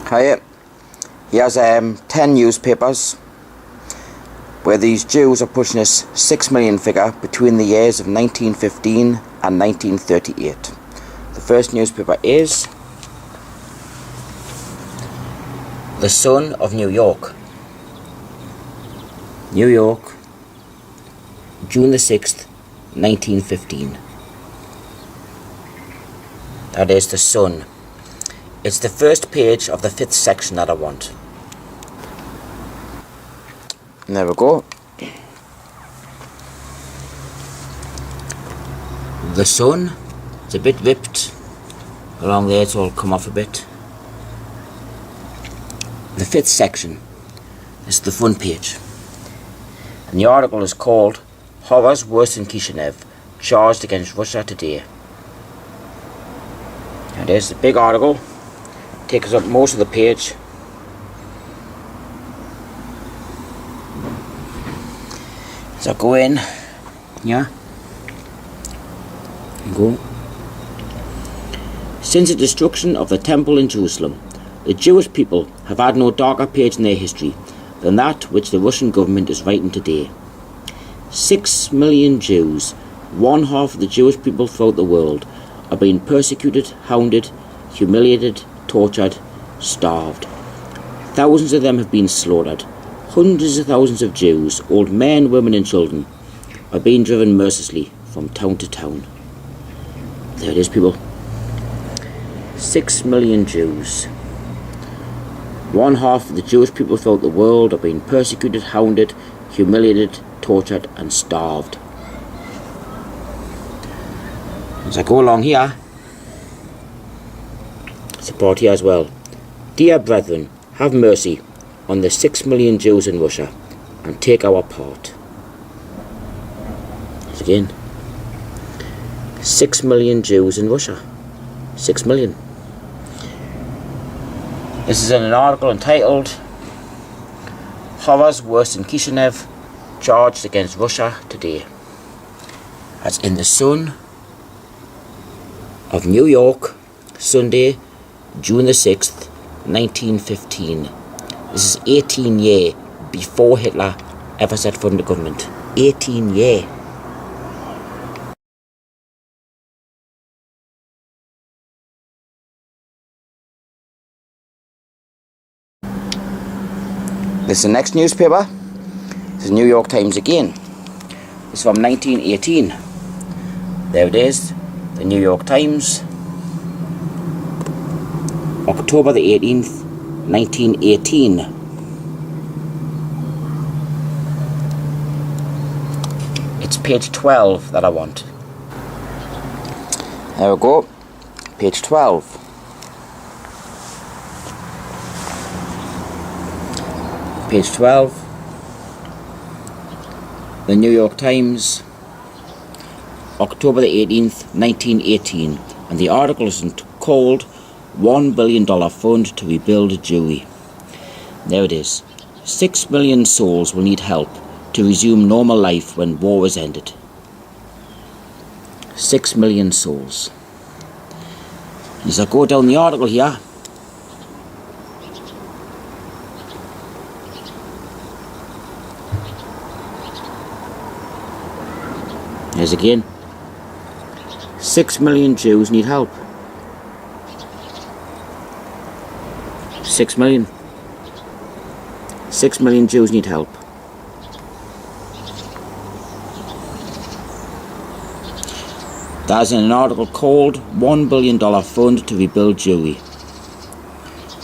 Hiya. He has 10 newspapers where these Jews are pushing this 6 million figure between the years of 1915 and 1938. The first newspaper is The Sun of New York. New York, June the 6th, 1915. That is The Sun. It's the first page of the 5th section that I want. And there we go. The Sun. It's a bit ripped along there, it's all come off a bit. The 5th section. This is the front page. And the article is called Horrors Worse in Kishinev, Charged Against Russia Today. And there's the big article. Takes up most of the page. So go in, yeah, and go. Since the destruction of the temple in Jerusalem, the Jewish people have had no darker page in their history than that which the Russian government is writing today. 6 million Jews, one half of the Jewish people throughout the world, are being persecuted, hounded, humiliated, tortured, starved. Thousands of them have been slaughtered. Hundreds of thousands of Jews, old men, women and children, are being driven mercilessly from town to town. There it is, people. 6 million Jews. One half of the Jewish people throughout the world are being persecuted, hounded, humiliated, tortured and starved. As I go along here, support here as well. Dear brethren, have mercy on the 6 million Jews in Russia and take our part. Once again, 6 million Jews in Russia. 6 million. This is in an article entitled Horrors Worse in Kishinev, Charged Against Russia Today. That's in The Sun of New York, Sunday, June the 6th, 1915. This is 18 years before Hitler ever set foot in the government. 18 years. This is the next newspaper. This is New York Times again. It's from 1918. There it is. The New York Times. October the 18th, 1918. It's page 12 that I want. There we go. Page 12. Page 12. The New York Times. October the 18th, 1918. And the article is called $1 billion fund to rebuild Jewry. There it is. 6 million souls will need help to resume normal life when war is ended. 6 million souls. As I go down the article here, there's again. 6 million Jews need help. 6 million. 6 million Jews need help. That's in an article called $1 billion fund to rebuild Jewry.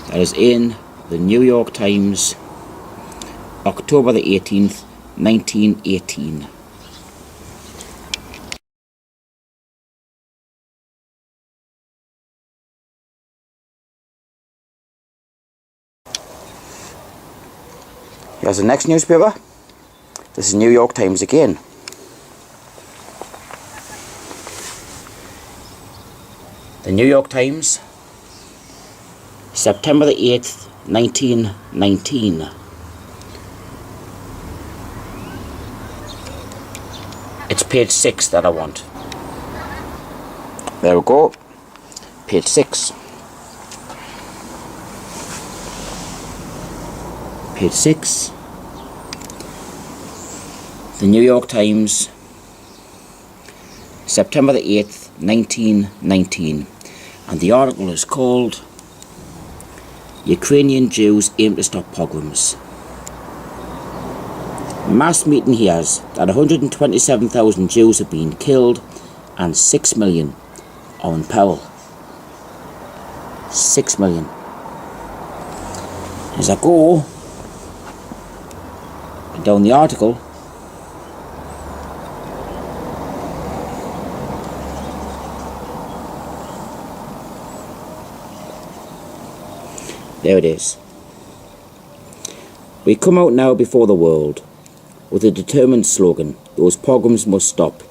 That is in the New York Times, October the 18th, 1918. Here's the next newspaper. This is New York Times again. The New York Times, September the 8th, 1919. It's page 6 that I want. There we go. Page 6. Page 6. The New York Times, September the 8th, 1919. And the article is called Ukrainian Jews Aim to Stop Pogroms. Mass meeting hears that 127,000 Jews have been killed and 6 million are in peril. 6 million. As I go down the article, there it is. We come out now before the world with a determined slogan, "Those pogroms must stop,"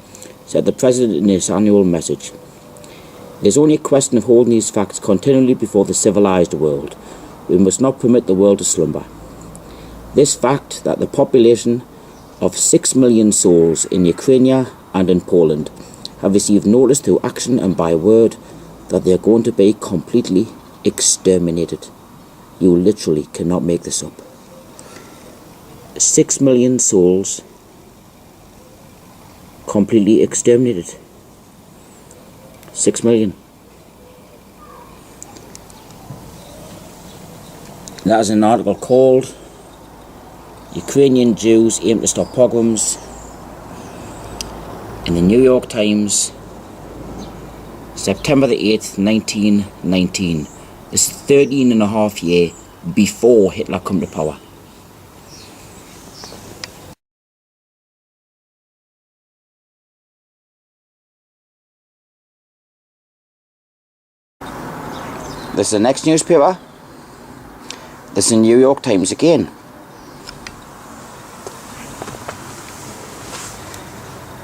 said the President in his annual message. It is only a question of holding these facts continually before the civilized world. We must not permit the world to slumber. This fact that the population of 6 million souls in Ukraine and in Poland have received notice through action and by word that they are going to be completely exterminated. You literally cannot make this up. 6 million souls completely exterminated. 6 million. That is an article called Ukrainian Jews Aim to Stop Pogroms in the New York Times, September the 8th, 1919. This is 13 and a half years before Hitler come to power. This is the next newspaper. This is the New York Times again.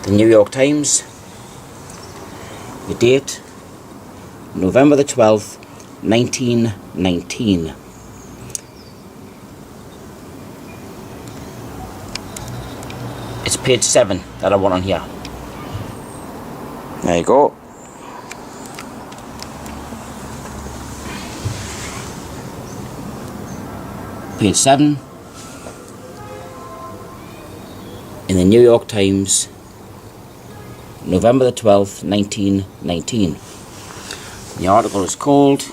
The New York Times. The date, November the 12th, 1919. It's page 7 that I want on here. There you go. Page 7 in the New York Times, November the 12th, 1919. The article is called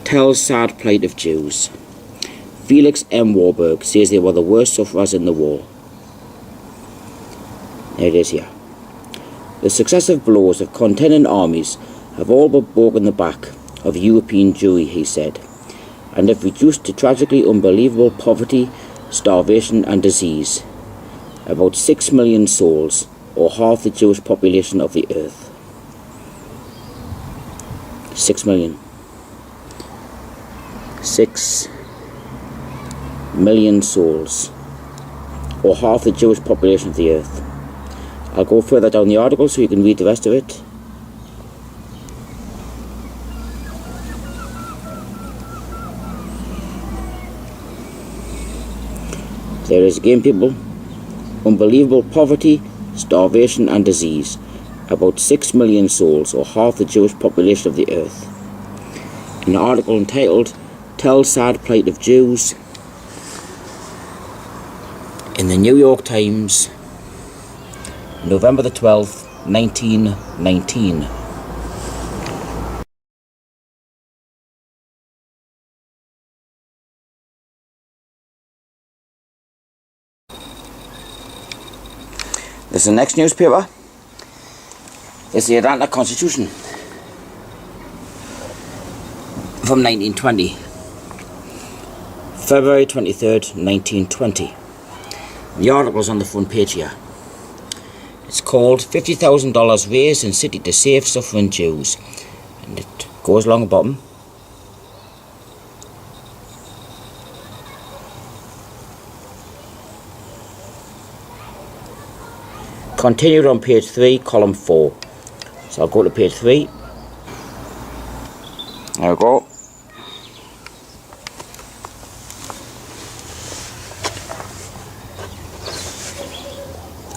Tells Sad Plight of Jews. Felix M. Warburg says they were the worst sufferers in the war. There it is here. The successive blows of contending armies have all but broken the back of European Jewry, he said, and have reduced to tragically unbelievable poverty, starvation and disease about 6 million souls, or half the Jewish population of the earth. 6 million. 6 million souls, or half the Jewish population of the earth. I'll go further down the article so you can read the rest of it. There is again, people. Unbelievable poverty, starvation and disease. About 6 million souls, or half the Jewish population of the earth. An article entitled Tell Sad Plight of Jews in the New York Times, November the 12th, 1919. This is the next newspaper. It's the Atlanta Constitution from 1920. February 23rd, 1920. The article's on the front page here. It's called $50,000 raised in city to save suffering Jews. And it goes along the bottom. Continued on page 3, column 4. So I'll go to page 3. There we go.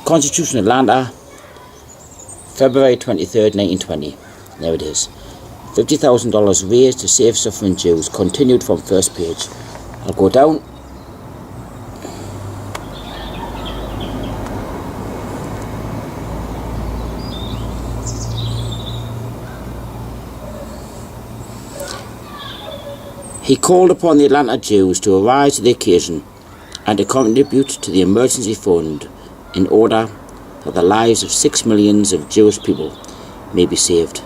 Constitution Atlanta, February 23rd, 1920. There it is. $50,000 raised to save suffering Jews. Continued from first page. I'll go down. He called upon the Atlanta Jews to arise to the occasion and to contribute to the emergency fund in order that the lives of 6 million of Jewish people may be saved.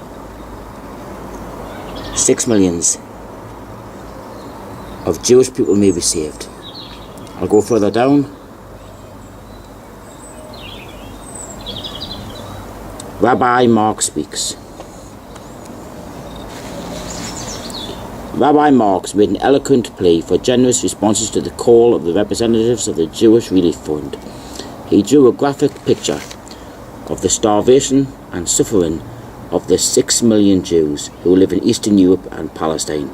6 million of Jewish people may be saved. I'll go further down. Rabbi Mark speaks. Rabbi Marks made an eloquent plea for generous responses to the call of the representatives of the Jewish Relief Fund. He drew a graphic picture of the starvation and suffering of the 6 million Jews who live in Eastern Europe and Palestine.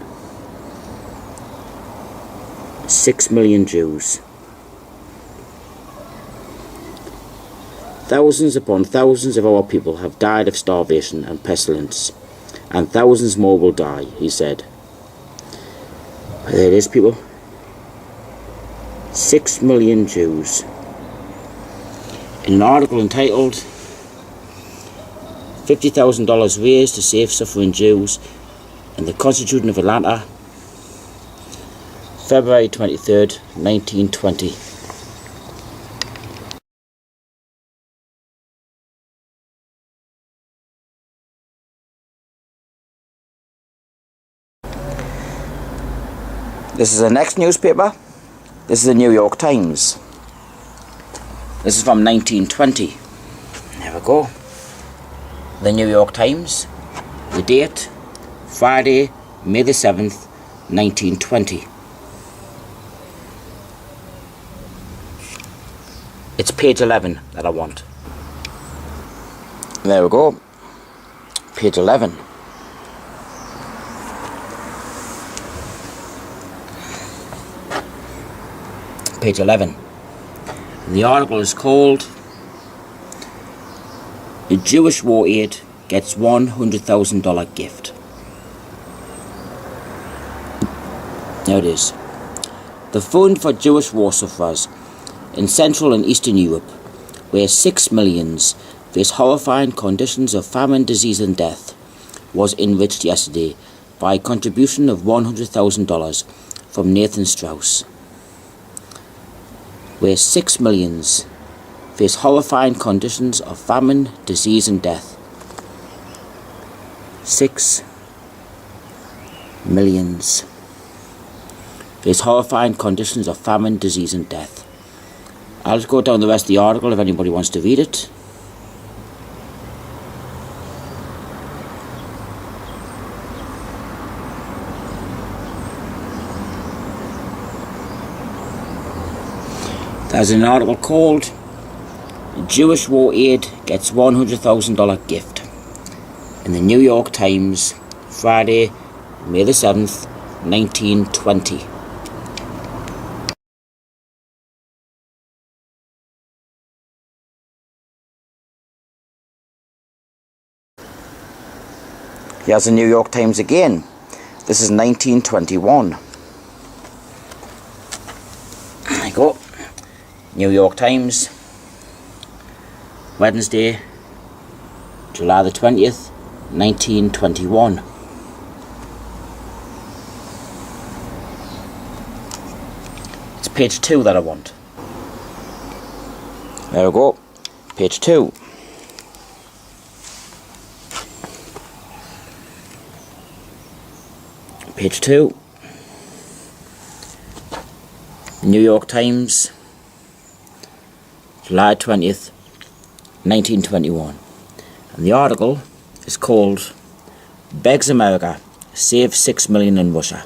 6 million Jews. Thousands upon thousands of our people have died of starvation and pestilence, and thousands more will die, he said. There it is, people. 6 million Jews. In an article entitled $50,000 raised to save suffering Jews in the Constitution of Atlanta, February 23rd, 1920. This is the next newspaper. This is the New York Times. This is from 1920. There we go. The New York Times. The date, Friday, May the 7th, 1920. It's page 11 that I want. There we go. Page 11. Page 11. The article is called "The Jewish War Aid Gets $100,000 Gift." There it is. The Fund for Jewish War Sufferers in Central and Eastern Europe, where 6 million face horrifying conditions of famine, disease and death, was enriched yesterday by a contribution of $100,000 from Nathan Strauss. Where 6 million face horrifying conditions of famine, disease and death. 6 million face horrifying conditions of famine, disease and death. I'll just go down the rest of the article if anybody wants to read it. There's an article called "Jewish War Aid Gets $100,000 Gift" in the New York Times, Friday, May the 7th, 1920. Here's the New York Times again. This is 1921. There you go. New York Times, Wednesday, July the 20th, 1921. It's page 2 that I want. There we go. Page 2. Page 2. New York Times, July 20th, 1921. And the article is called "Begs America, Save 6 Million in Russia.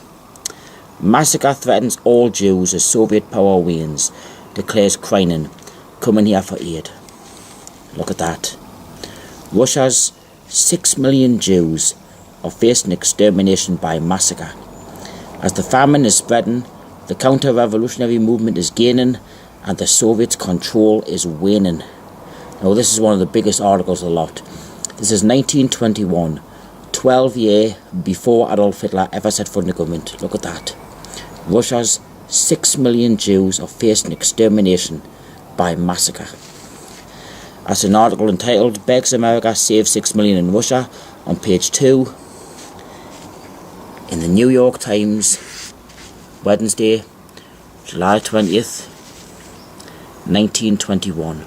Massacre threatens all Jews as Soviet power wanes, declares Kreinin, coming here for aid." Look at that. Russia's 6 million Jews are facing extermination by massacre. As the famine is spreading, the counter-revolutionary movement is gaining, and the Soviets' control is waning. Now this is one of the biggest articles of the lot. This is 1921, 12 years before Adolf Hitler ever set foot in the government. Look at that. Russia's 6 million Jews are facing extermination by massacre. That's an article entitled Begs America Save 6 Million in Russia on page 2 in the New York Times, Wednesday, July 20th, 1921.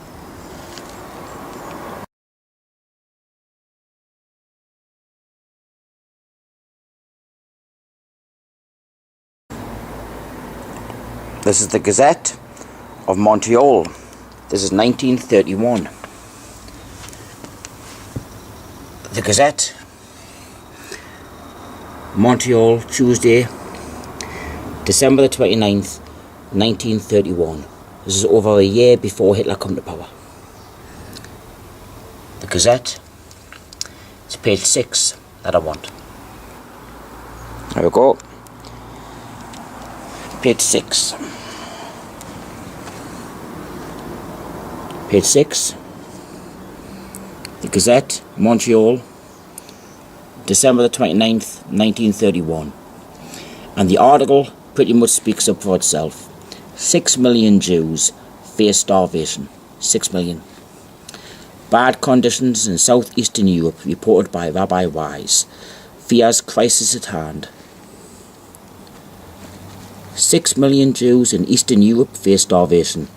This is the Gazette of Montreal. This is 1931. The Gazette, Montreal, Tuesday, December the 29th, 1931. This is over a year before Hitler come to power. The Gazette, it's page 6 that I want. There we go. Page 6. Page 6. The Gazette, Montreal, December the 29th, 1931. And the article pretty much speaks up for itself. 6 million Jews face starvation. 6 million. Bad conditions in southeastern Europe reported by Rabbi Wise. Fears crisis at hand. 6 million Jews in Eastern Europe face starvation,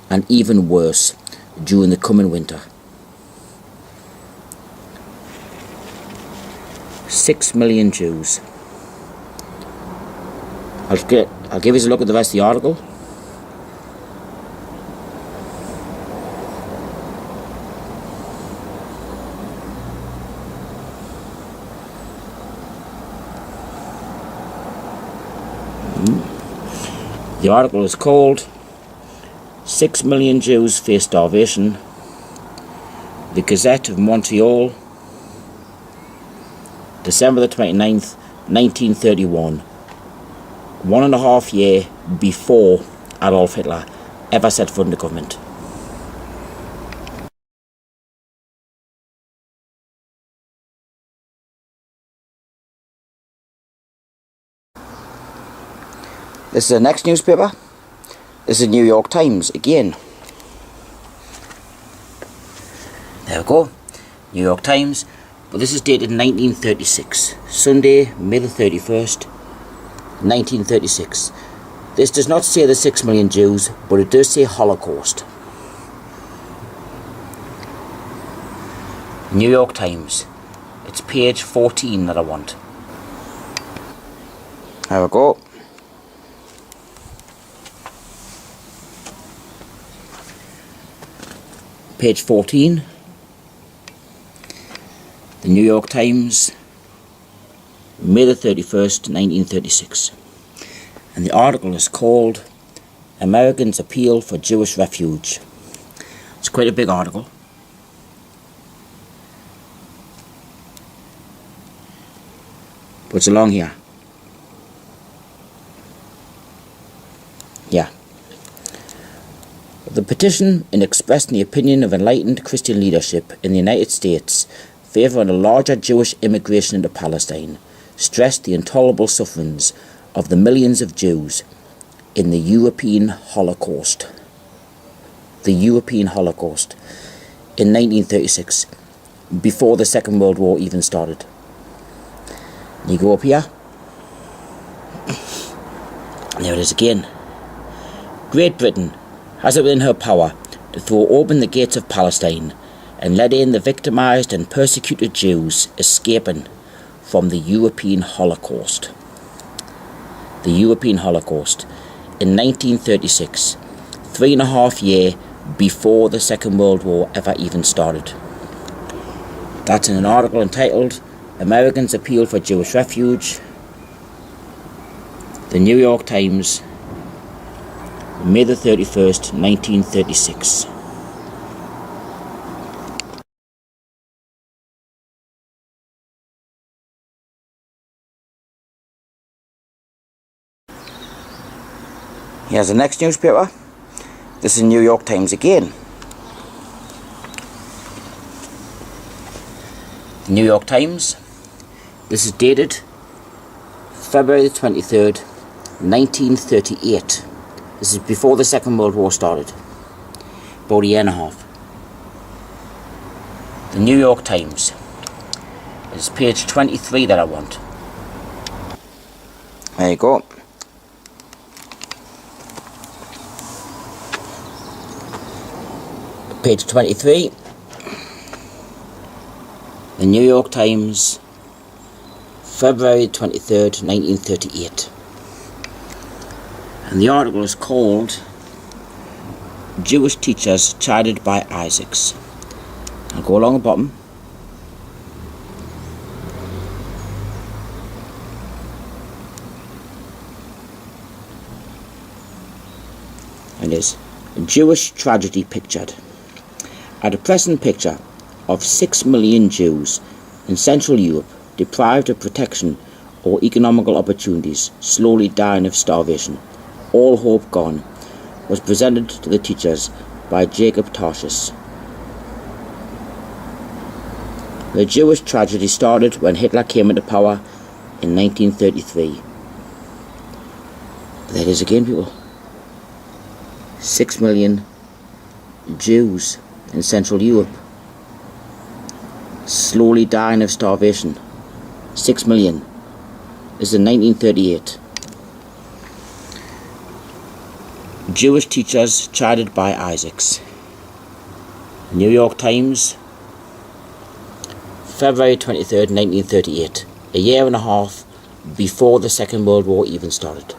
and even worse during the coming winter. 6 million Jews. I'll give you a look at the rest of the article. The article is called 6 million Jews face starvation. The Gazette of Montreal, December the 29th, 1931. 1.5 years before Adolf Hitler ever set foot in the government. This is the next newspaper. This is the New York Times again. There we go. New York Times. But this is dated 1936. Sunday, May the 31st, 1936. This does not say the 6 million Jews, but it does say Holocaust. New York Times. It's page 14 that I want. There we go. Page 14, the New York Times, May the 31st, 1936. And the article is called Americans Appeal for Jewish Refuge. It's quite a big article. But it's along here. Yeah. The petition, in expressing the opinion of enlightened Christian leadership in the United States favouring a larger Jewish immigration into Palestine, stressed the intolerable sufferings of the millions of Jews in the European Holocaust. The European Holocaust in 1936, before the Second World War even started. And you go up here, and there it is again. Great Britain has it within her power to throw open the gates of Palestine and let in the victimised and persecuted Jews escaping from the European Holocaust. The European Holocaust in 1936, 3.5 years before the Second World War ever even started. That's in an article entitled Americans Appeal for Jewish Refuge, the New York Times, May the 31st, 1936. Here's the next newspaper. This is New York Times again. The New York Times. This is dated February the 23rd, 1938. This is before the Second World War started. About a year and a half. The New York Times. It's page 23 that I want. There you go. Page 23. The New York Times, February 23rd, 1938. And the article is called Jewish Teachers Chided by Isaacs. I'll go along the bottom. And it is a Jewish tragedy pictured. A depressing picture of 6 million Jews in Central Europe deprived of protection or economical opportunities, slowly dying of starvation, all hope gone, was presented to the teachers by Jacob Tarshish. The Jewish tragedy started when Hitler came into power in 1933. There it is again, people. 6 million Jews in Central Europe, slowly dying of starvation. 6 million. This is in 1938. Jewish teachers chided by Isaacs. New York Times, February 23rd, 1938. A year and a half before the Second World War even started.